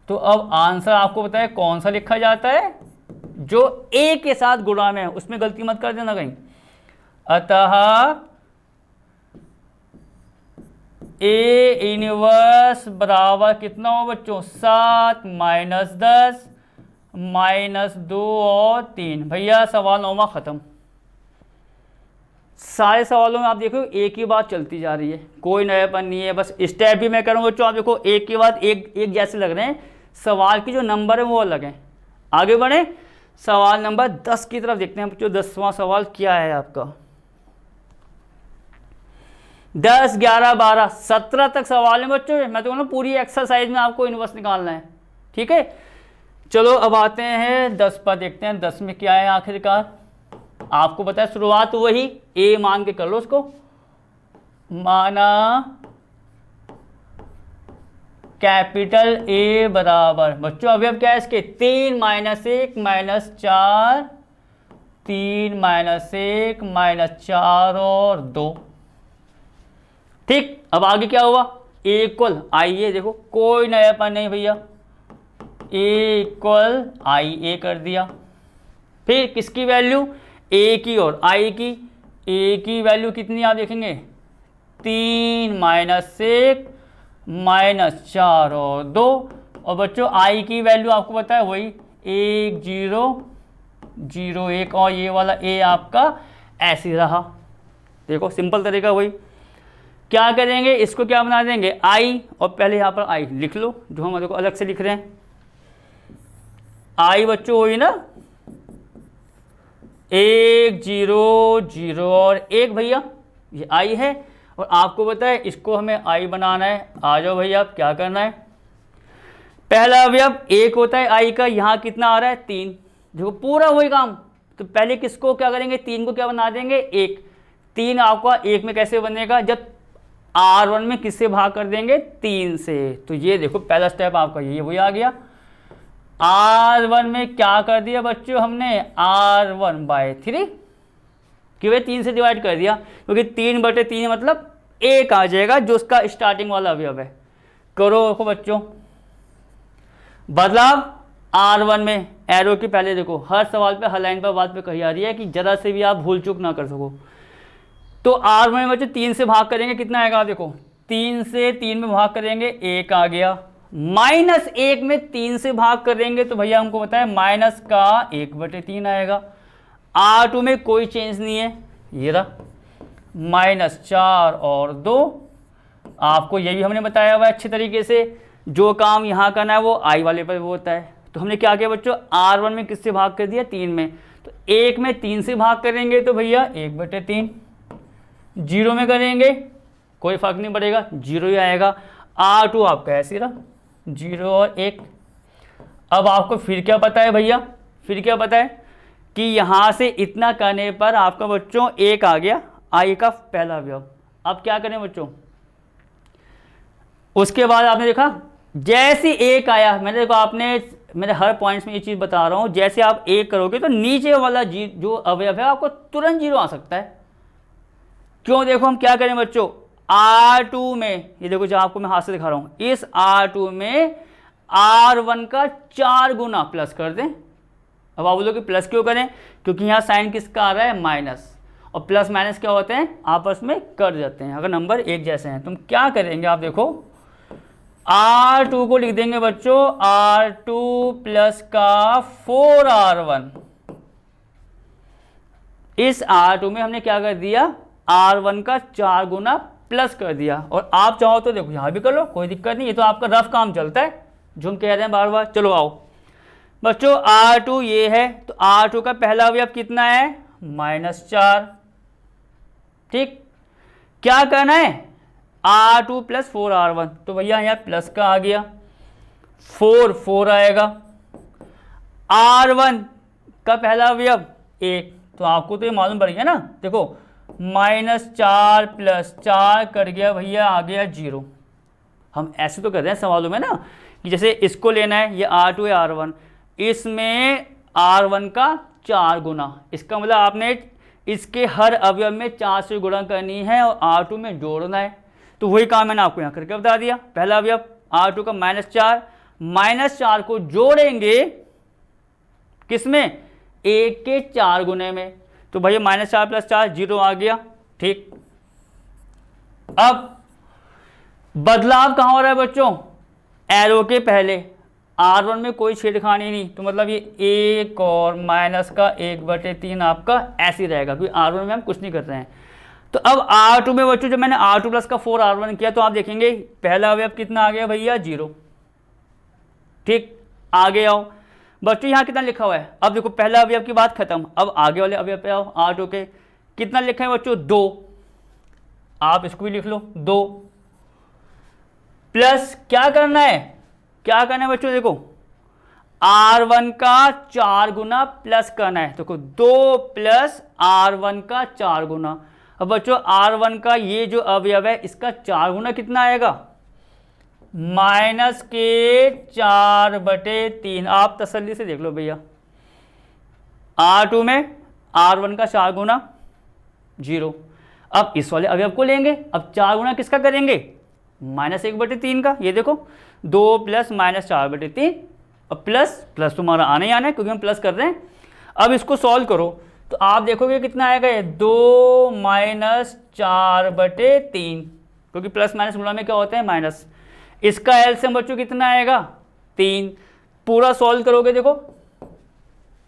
तो अब आंसर आपको पता है कौन सा लिखा जाता है, जो ए के साथ गुणा में है, उसमें गलती मत कर देना कहीं। अतः ए इनवर्स बराबर कितना हो बच्चों, 7 माइनस 10 माइनस 2 और 3। भैया सवाल 9वां खत्म। सारे सवालों में आप देखो एक ही बात चलती जा रही है, कोई नयापन नहीं है। बस स्टेप भी मैं करूँगा बच्चों, आप देखो एक के बाद एक जैसे लग रहे हैं, सवाल की जो नंबर है वो अलग है। आगे बढ़े, सवाल नंबर 10 की तरफ देखते हैं बच्चों। 10वां सवाल क्या है आपका, 10, 11, 12, 17 तक सवाल है बच्चों। मैं तो कहूँ पूरी एक्सरसाइज में आपको इनवर्स निकालना है, ठीक है। चलो अब आते हैं 10 पर, देखते हैं 10 में क्या है आखिरकार। आपको पता है शुरुआत तो वही ए मान के कर लो उसको, माना कैपिटल ए बराबर बच्चों अवयव क्या है इसके, 3 माइनस 1 माइनस 4, 3 माइनस 1 माइनस 4 और 2। ठीक, अब आगे क्या हुआ, ए इक्वल आई ए, देखो कोई नयापन नहीं भैया, ए इक्वल आई ए कर दिया। फिर किसकी वैल्यू, ए की और आई की। ए की वैल्यू कितनी आप देखेंगे, 3 माइनस 1 माइनस 4 और 2। और बच्चों आई की वैल्यू आपको पता है वही 1 0 0 1, और ये वाला ए आपका ऐसे ही रहा। देखो सिंपल तरीका वही। क्या करेंगे, इसको क्या बना देंगे आई, और पहले यहाँ पर आई लिख लो, जो हम देखो अलग से लिख रहे हैं। आई बच्चों हुई ना 1 0 0 और 1 भैया, ये आई है। और आपको पता है इसको हमें आई बनाना है। आ जाओ भैया, आप क्या करना है, पहला अवयव 1 होता है आई का, यहाँ कितना आ रहा है 3, देखो पूरा वही काम। तो पहले किसको क्या करेंगे, 3 को क्या बना देंगे 1। 3 आपका 1 में कैसे बनेगा, जब R1 में किससे भाग कर देंगे 3 से। तो ये देखो पहला स्टेप आपका ये वही आ गया। R1 में क्या कर दिया बच्चों हमने, R1/3, क्यों 3 से डिवाइड कर दिया, क्योंकि 3/3 मतलब 1 आ जाएगा, जो उसका स्टार्टिंग वाला अवयव है। करो देखो बच्चों बदलाव R1 में, एरो की पहले देखो, हर सवाल पे हर लाइन पर बात पे कही आ रही है कि जरा से भी आप भूल चूक ना कर सको। तो R1 में बच्चों 3 से भाग करेंगे कितना आएगा, देखो 3 से 3 में भाग करेंगे 1 आ गया। माइनस 1 में 3 से भाग करेंगे तो भैया हमको पता है माइनस का 1/3 आएगा। R2 में कोई चेंज नहीं है, ये रहा माइनस 4 और 2। आपको ये भी हमने बताया हुआ है अच्छे तरीके से, जो काम यहाँ करना है वो आई वाले पर वो होता है। तो हमने क्या किया बच्चों, R1 में किससे भाग कर दिया 3 में, तो 1 में 3 से भाग करेंगे तो भैया 1/3। 0 में करेंगे कोई फर्क नहीं पड़ेगा, 0 ही आएगा। R2 आपका ऐसे रहा 0 और 1। अब आपको फिर क्या पता है भैया, फिर क्या पता है कि यहाँ से इतना करने पर आपका बच्चों 1 आ गया, आई का पहला अवयव। अब क्या करें बच्चों, उसके बाद आपने देखा जैसे 1 आया, मैंने देखो आपने मेरे हर पॉइंट्स में ये चीज़ बता रहा हूँ, जैसे आप 1 करोगे तो नीचे वाला जो अवयव है आपको तुरंत 0 आ सकता है। क्यों, देखो हम क्या करें बच्चों, R2 में, ये देखो जो आपको मैं हाथ से दिखा रहा हूँ, इस R2 में R1 का 4 गुना प्लस कर दें। अब आप बोलोगे प्लस क्यों करें, क्योंकि यहाँ साइन किसका आ रहा है माइनस, और प्लस माइनस क्या होते हैं आपस में कर जाते हैं अगर नंबर एक जैसे हैं। तुम क्या करेंगे, आप देखो R2 को लिख देंगे बच्चों R2 प्लस का 4R1। इस R2 में हमने क्या कर दिया, R1 का 4 गुना प्लस कर दिया। और आप चाहो तो देखो यहाँ भी कर लो, कोई दिक्कत नहीं, ये तो आपका रफ काम चलता है जो हम कह रहे हैं बार बार। चलो आओ बच्चों, R2 ये है, तो R2 का पहला अवयव कितना है -4। ठीक, क्या करना है R2 प्लस 4R1, तो भैया यहाँ प्लस का आ गया, 4 आएगा। R1 का पहला अवयव 1, तो आपको तो ये मालूम पड़ गया ना, देखो -4 + 4 कर गया भैया, आ गया 0। हम ऐसे तो कर रहे हैं सवालों में ना कि जैसे इसको लेना है, ये R2 है R1, इसमें R1 का 4 गुना, इसका मतलब आपने इसके हर अवयव में 4 से गुणा करनी है और R2 में जोड़ना है। तो वही काम मैंने आपको यहाँ करके बता दिया। पहला अवयव R2 का -4 को जोड़ेंगे किसमें, 1 के 4 गुने में, तो भैया -4 + 4 0 आ गया। ठीक, अब बदलाव कहाँ हो रहा है बच्चों, एरो के पहले। R1 में कोई छेड़खानी नहीं, तो मतलब ये 1 और माइनस का 1/3 आपका ऐसे ही रहेगा, क्योंकि R1 में हम कुछ नहीं कर रहे हैं। तो अब R2 में बच्चों जब मैंने R2 प्लस का 4 R1 किया तो आप देखेंगे पहला अवयव कितना आ गया भैया, 0। ठीक, आगे आओ बच्चों, यहाँ कितना लिखा हुआ है, अब देखो पहला अवयव की बात खत्म, अब आगे वाले अवयव पे आओ। R2 के कितना लिखा है बच्चों, 2, आप इसको भी लिख लो 2, प्लस क्या करना है, क्या करना है बच्चों, देखो R1 का 4 गुना प्लस करना है, देखो 2 प्लस R1 का 4 गुना। अब बच्चों R1 का ये जो अवयव है इसका 4 गुना कितना आएगा, -4/3। आप तसल्ली से देख लो भैया, R2 में R1 का 4 गुना 0। अब इस वाले अवयव को लेंगे, अब 4 गुना किसका करेंगे, -1/3 का, ये देखो 2 प्लस -4/3, अब प्लस तुम्हारा आने ही आना है क्योंकि हम प्लस कर रहे हैं। अब इसको सॉल्व करो तो आप देखोगे कितना आएगा, ये 2 - 4/3, क्योंकि प्लस माइनस गुणा में क्या होता है, माइनस। इसका एलसीएम बच्चों कितना आएगा, 3। पूरा सॉल्व करोगे देखो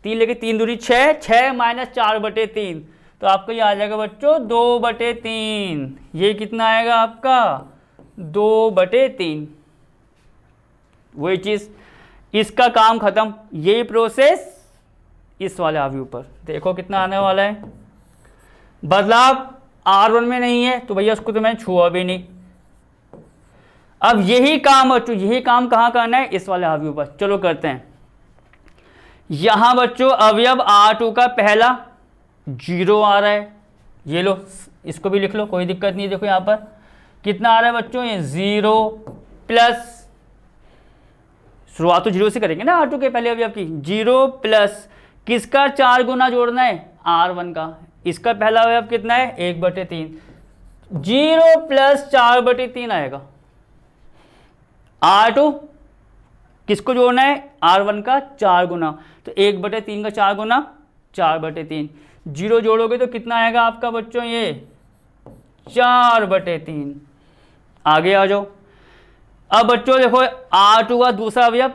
3 लेके 3 दूनी 6, 6 - 4/3, तो आपको ये आ जाएगा बच्चों 2/3। ये कितना आएगा आपका, 2/3। वही चीज, इसका काम खत्म। यही प्रोसेस इस वाले अवयव पर, देखो कितना आने वाला है। बदलाव R1 में नहीं है तो भैया उसको तो मैंने छुआ भी नहीं। अब यही काम बच्चों, यही काम कहाँ करना है, इस वाले अवयव पर। चलो करते हैं। यहां बच्चों अवयव R2 का पहला 0 आ रहा है, ये लो इसको भी लिख लो, कोई दिक्कत नहीं। देखो यहाँ पर कितना आ रहा है बच्चों, ये 0 प्लस, शुरुआत तो 0 से करेंगे ना R2 के पहले अवयव की, 0 प्लस किसका 4 गुना जोड़ना है, R1 का। इसका पहला अवयव कितना है, 1/3, 0 प्लस 4/3 आएगा। R2 किसको जोड़ना है, R1 का 4 गुना, तो 1/3 का 4 गुना 4/3, 0 जोड़ोगे तो कितना आएगा आपका बच्चों, ये 4/3। आगे आ जाओ। अब बच्चों देखो R2 का दूसरा अवयव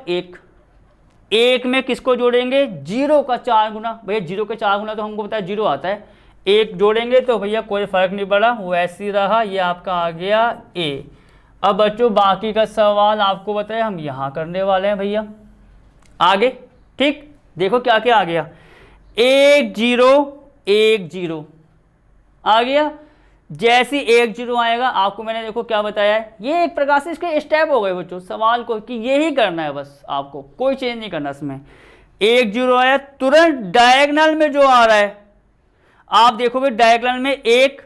1 में किसको जोड़ेंगे, 0 का 4 गुना। भैया 0 का 4 गुना तो हमको पता है 0 आता है, 1 जोड़ेंगे तो भैया कोई फर्क नहीं पड़ा, वो ऐसे ही रहा, ये आपका आ गया A। अब बच्चों बाकी का सवाल आपको बताया हम यहाँ करने वाले हैं भैया आगे। ठीक, देखो क्या क्या आ गया, 1 0 1 0 आ गया। जैसे 1 0 आएगा आपको मैंने देखो क्या बताया है, ये एक प्रकार से इसके स्टेप हो गए बच्चों सवाल को, कि यही करना है बस, आपको कोई चेंज नहीं करना इसमें। 1 0 आया, तुरंत डायगोनल में जो आ रहा है आप देखोगे डायगोनल में 1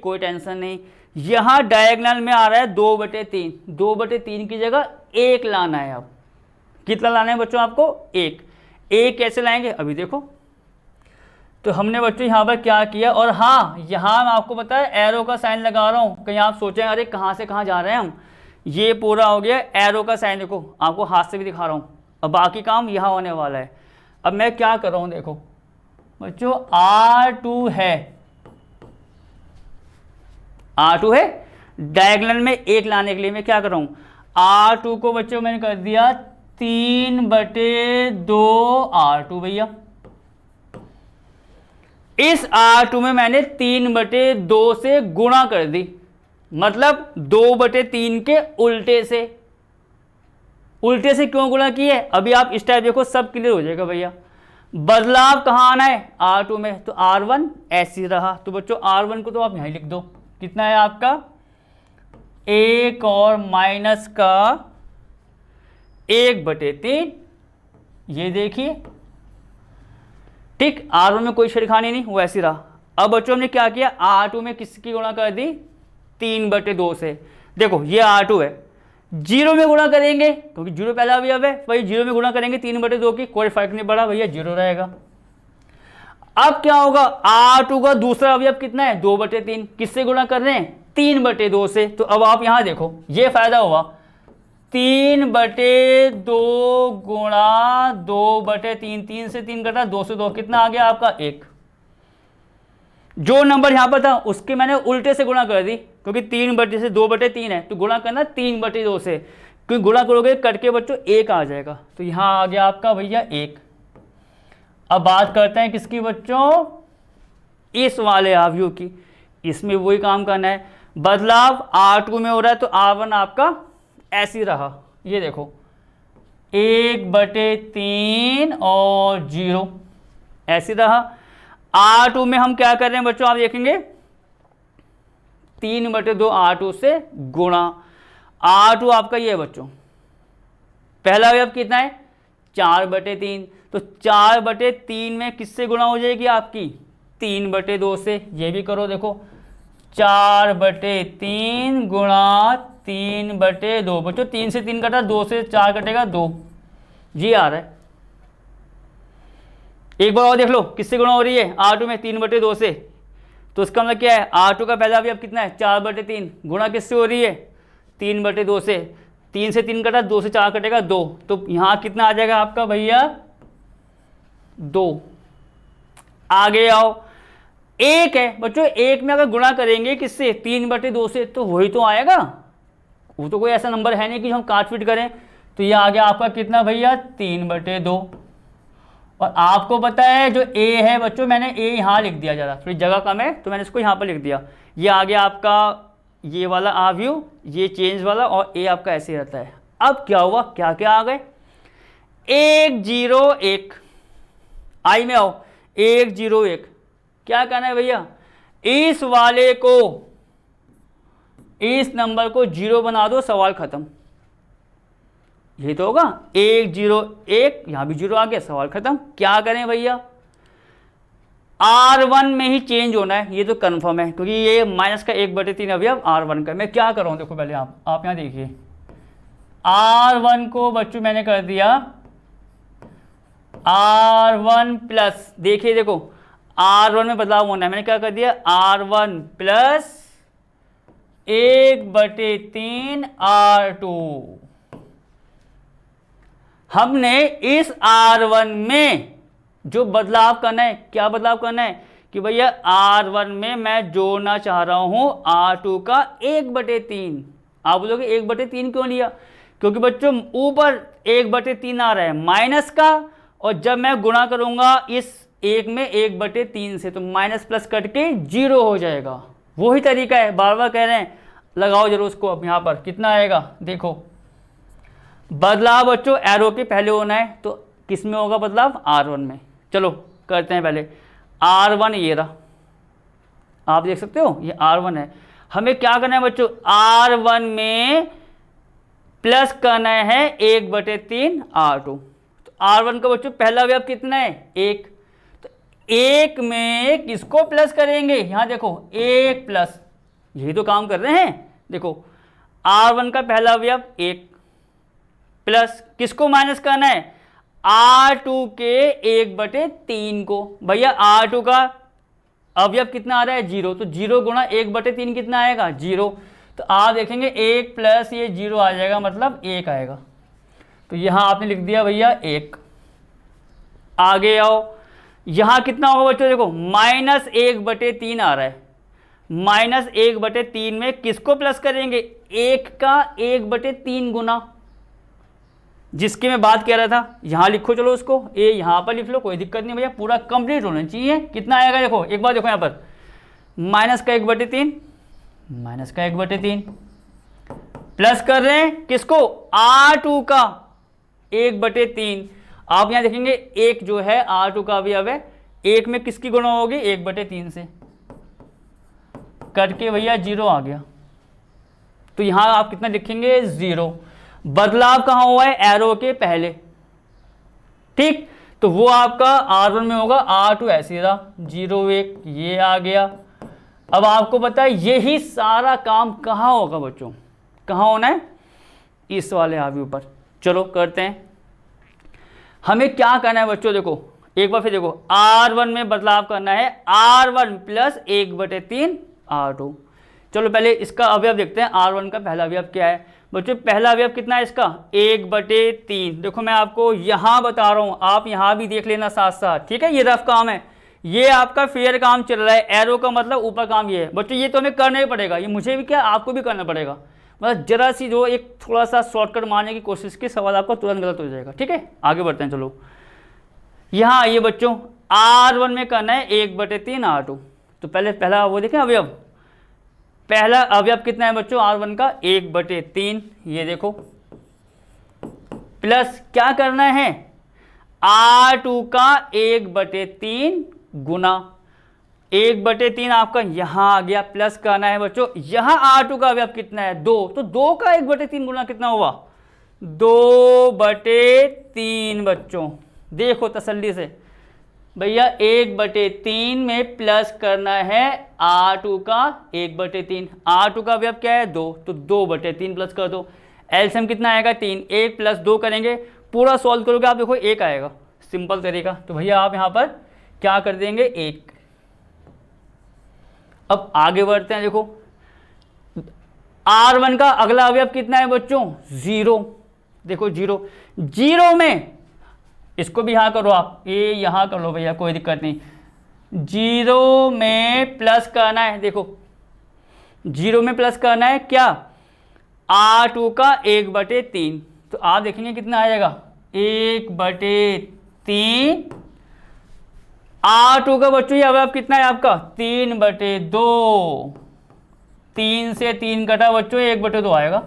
कोई टेंशन नहीं, यहाँ डायगोनल में आ रहा है 2/3, 2/3 की जगह 1 लाना है। अब कितना लाना है बच्चों आपको, 1 कैसे लाएंगे अभी देखो। तो हमने बच्चों यहाँ पर क्या किया, और हाँ यहाँ मैं आपको बताया एरो का साइन लगा रहा हूँ, कहीं आप सोचें अरे कहाँ से कहाँ जा रहे हैं हम, ये पूरा हो गया एरो का साइन, देखो आपको हाथ से भी दिखा रहा हूँ। अब बाकी काम यहाँ होने वाला है। अब मैं क्या कर रहा हूँ, देखो बच्चों R2 है, डायगोनल में 1 लाने के लिए मैं क्या कर रहा हूँ, R2 को बच्चों मैंने कर दिया 3/2 R2 भैया। इस R2 में मैंने 3/2 से गुणा कर दी, मतलब 2/3 के उल्टे से। उल्टे से क्यों गुणा किए, अभी आप इस टाइप देखो सब क्लियर हो जाएगा भैया। बदलाव कहाँ आना है, R2 में, तो R1 ऐसी रहा, तो बच्चों R1 को तो आप यहीं लिख दो, कितना है आपका 1 और माइनस का 1/3, ये देखिए। ठीक, R1 में कोई छेड़खानी नहीं, वो ऐसी रहा। अब बच्चों हमने क्या किया, R2 में किसकी गुणा कर दी, 3/2 से। देखो ये R2 है, जीरो में गुणा करेंगे क्योंकि जीरो पहला अवयव है, वही जीरो में गुणा करेंगे 3/2 की, कोई फर्क नहीं पड़ा भैया, जीरो रहेगा। अब क्या होगा, R2 का दूसरा अवयव कितना है 2/3, किससे गुणा कर रहे हैं 3/2 से। तो अब आप यहां देखो ये फायदा हुआ, 3/2 गुणा 2/3, 3 से 3 कटा, 2 से 2 कितना आ गया आपका 1। जो नंबर यहां पर था उसके मैंने उल्टे से गुणा कर दी, क्योंकि 3 से 2/3 है तो गुणा करना 3/2 से, क्योंकि गुणा करोगे करके बच्चों 1 आ जाएगा। तो यहां आ गया आपका भैया 1। अब बात करते हैं किसकी बच्चों, इस वाले अवयव की। इसमें वही काम करना है, बदलाव R2 में हो रहा है तो R1 आपका ऐसे ही रहा, ये देखो 1/3 और 0 ऐसे रहा। R2 में हम क्या कर रहे हैं बच्चों, आप देखेंगे 3/2 R2 से गुणा, R2 आपका ये है बच्चों, पहला अवयव कितना है 4/3, तो 4/3 में किससे गुणा हो जाएगी आपकी 3/2 से। ये भी करो देखो, 4/3 गुणा 3/2 बच्चों, 3 से 3 कटा, 2 से 4 कटेगा 2, जी आ रहा है। एक बार और देख लो किससे गुणा हो रही है R2 में 3/2 से, तो इसका मतलब क्या है R2 का पहला अवयव कितना है 4/3, गुणा किससे हो रही है 3/2 से, 3 से 3 कटा, 2 से 4 कटेगा 2, तो यहां कितना आ जाएगा आपका भैया 2। आगे आओ, 1 है बच्चों, 1 में अगर गुणा करेंगे किससे 3/2 से तो वही तो आएगा, वो तो कोई ऐसा नंबर है नहीं कि हम काट पीट करें। तो ये आ गया आपका कितना भैया 3/2। और आपको पता है जो A है बच्चों, मैंने A यहाँ लिख दिया, ज़रा थोड़ी जगह कम है तो मैंने इसको यहाँ पर लिख दिया। ये आ गया आपका ये वाला अवयव, ये चेंज वाला, और A आपका ऐसे रहता है। अब क्या हुआ, क्या क्या आ गए 1 0 1, आई में आओ 1 0 1, क्या कहना है भैया, इस वाले को, इस नंबर को 0 बना दो, सवाल खत्म। यही तो होगा 1 0 1, यहां भी 0 आ गया, सवाल खत्म। क्या करें भैया, R1 में ही चेंज होना है, ये तो कंफर्म है, क्योंकि ये माइनस का 1/3 अवयव R1 का। मैं क्या कर रहा हूं देखो, पहले आप यहां देखिए, R1 को बच्चों मैंने कर दिया R1 प्लस, देखिए देखो R1 में बदलाव होना है, मैंने क्या कर दिया R1 प्लस 1/3 R2। हमने इस R1 में जो बदलाव करना है, क्या बदलाव करना है कि भैया R1 में मैं जोड़ना चाह रहा हूं R2 का 1/3। आप बोलोगे 1/3 क्यों लिया, क्योंकि बच्चों ऊपर 1/3 आ रहा है माइनस का, और जब मैं गुणा करूंगा इस 1 में 1/3 से तो माइनस प्लस कट के 0 हो जाएगा। वही तरीका है, बार बार कह रहे हैं, लगाओ जरूर उसको। अब यहाँ पर कितना आएगा देखो, बदलाव बच्चों एरो के पहले होना है, तो किस में होगा बदलाव R1 में। चलो करते हैं पहले, R1 ये रहा, आप देख सकते हो ये R1 है। हमें क्या करना है बच्चों, R1 में प्लस करना है 1/3 R2। तो R1 का बच्चों पहला अवयव कितना है 1, तो 1 में किसको प्लस करेंगे, यहां देखो 1 प्लस, यही तो काम कर रहे हैं। देखो R1 का पहला अवयव 1 प्लस किसको माइनस करना है R2 के 1/3 को। भैया R2 का अवयव कितना आ रहा है 0, तो 0 गुणा 1/3 कितना आएगा 0। तो आप देखेंगे 1 प्लस ये 0 आ जाएगा, मतलब 1 आएगा। तो यहां आपने लिख दिया भैया 1। आगे आओ, यहां कितना होगा बच्चों, देखो -1/3 आ रहा है, -1/3 में किसको प्लस करेंगे 1 का 1/3 गुना, जिसकी मैं बात कह रहा था। यहां लिखो, चलो उसको ए यहां पर लिख लो, कोई दिक्कत नहीं भैया, पूरा कंप्लीट होना चाहिए। कितना आएगा देखो, एक बार देखो यहां पर माइनस का 1/3, माइनस का 1/3 प्लस कर रहे हैं किसको R2 का 1/3। आप यहां देखेंगे 1 जो है R2 का अवयव है, 1 में किसकी गुणा होगी 1/3 से, करके भैया 0 आ गया। तो यहां आप कितना लिखेंगे 0। बदलाव कहां हुआ है एरो के पहले, ठीक, तो वो आपका R1 में होगा, R2 ऐसे रहा 0 1, ये आ गया। अब आपको पता है यही सारा काम कहां होगा बच्चों, कहां होना है इस वाले अवयव पर। चलो करते हैं। हमें क्या करना है बच्चों, देखो एक बार फिर देखो, R1 में बदलाव करना है, R1 प्लस 1/3 R2। चलो पहले इसका अवयव देखते हैं। R1 का पहला अवयव क्या है बच्चों, पहला अवयव कितना है इसका 1/3। देखो मैं आपको यहाँ बता रहा हूँ, आप यहाँ भी देख लेना साथ साथ, ठीक है। ये रफ काम है, ये आपका फेयर काम चल रहा है, एरो का मतलब ऊपर काम ये है बच्चों। ये तो हमें करना ही पड़ेगा, ये मुझे भी क्या आपको भी करना पड़ेगा। मतलब जरा सी जो एक थोड़ा सा शॉर्टकट मारने की कोशिश की, सवाल आपका तुरंत गलत हो जाएगा, ठीक है। आगे बढ़ते हैं। चलो यहाँ आइए बच्चों, R1 में करना है 1/3 R2। तो पहले पहला वो देखें अवयव, पहला अवयव कितना है बच्चों R1 का 1/3। ये देखो प्लस क्या करना है R2 का 1/3 गुना 1/3 आपका यहाँ आ गया, प्लस करना है बच्चों यहाँ R2 का अवयव कितना है 2, तो 2 का 1/3 गुना कितना हुआ 2/3 बच्चों। देखो तसल्ली से भैया 1/3 में प्लस करना है R2 का 1/3। R2 का अवयव क्या है 2, तो 2/3 प्लस कर दो। एलसीएम कितना आएगा 3, 1 प्लस 2 करेंगे, पूरा सॉल्व करोगे आप देखो 1 आएगा, सिंपल तरीका। तो भैया आप यहाँ पर क्या कर देंगे 1। अब आगे बढ़ते हैं। देखो R1 का अगला अवयव कितना है बच्चों 0। देखो 0 में इसको भी यहाँ करो आप, ये यहाँ कर लो भैया, कोई दिक्कत नहीं। 0 में प्लस करना है, देखो 0 में प्लस करना है क्या R2 का 1/3। तो आप देखेंगे कितना आ जाएगा 1/3। R2 का बच्चों ये अवयव कितना है आपका 3/2। 3 से 3 कटा बच्चों 1/2 आएगा।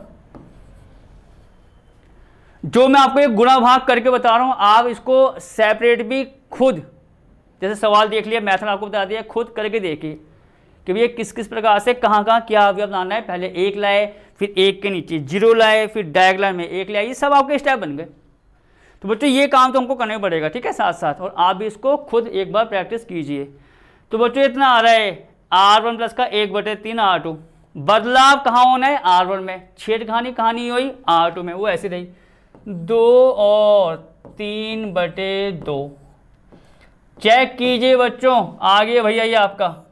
जो मैं आपको एक गुणा भाग करके बता रहा हूं, आप इसको सेपरेट भी खुद, जैसे सवाल देख लिया, मेथड आपको बता दिया, खुद करके देखिए कि भैया किस किस प्रकार से कहाँ क्या अवयव लाना है। पहले 1 लाए, फिर 1 के नीचे 0 लाए, फिर डायग्राम में 1 लाए, ये सब आपके स्टेप बन गए। तो बच्चों ये काम तो हमको करना ही पड़ेगा, ठीक है, साथ साथ। और आप भी इसको खुद एक बार प्रैक्टिस कीजिए। तो बच्चों इतना आ रहा है R1 प्लस का 1/3 R2। बदलाव कहाँ होना है R1 में, छेड़खानी हुई R2 में, वो ऐसी रही 2 और 3/2। चेक कीजिए बच्चों, आगे भैया ये आपका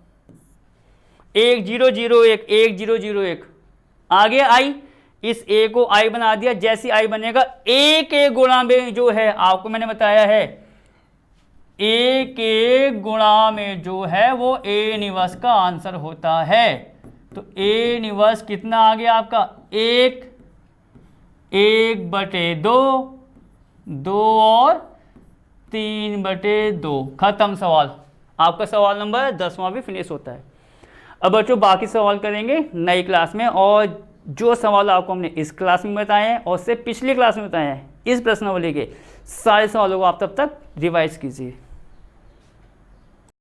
1001 1001 आगे आई, इस a को i बना दिया। जैसे i बनेगा a के गुणा में जो है, आपको मैंने बताया है a के गुणा में जो है वो a निवर्स का आंसर होता है। तो a निवर्स कितना आ गया आपका 1/2, 2 और 3/2। खत्म सवाल। आपका सवाल नंबर 10वां भी फिनिश होता है। अब बच्चों बाकी सवाल करेंगे नई क्लास में, और जो सवाल आपको हमने इस क्लास में बताए हैं और उससे पिछली क्लास में बताए हैं, इस प्रश्नावली के सारे सवालों को आप तब तक रिवाइज कीजिए।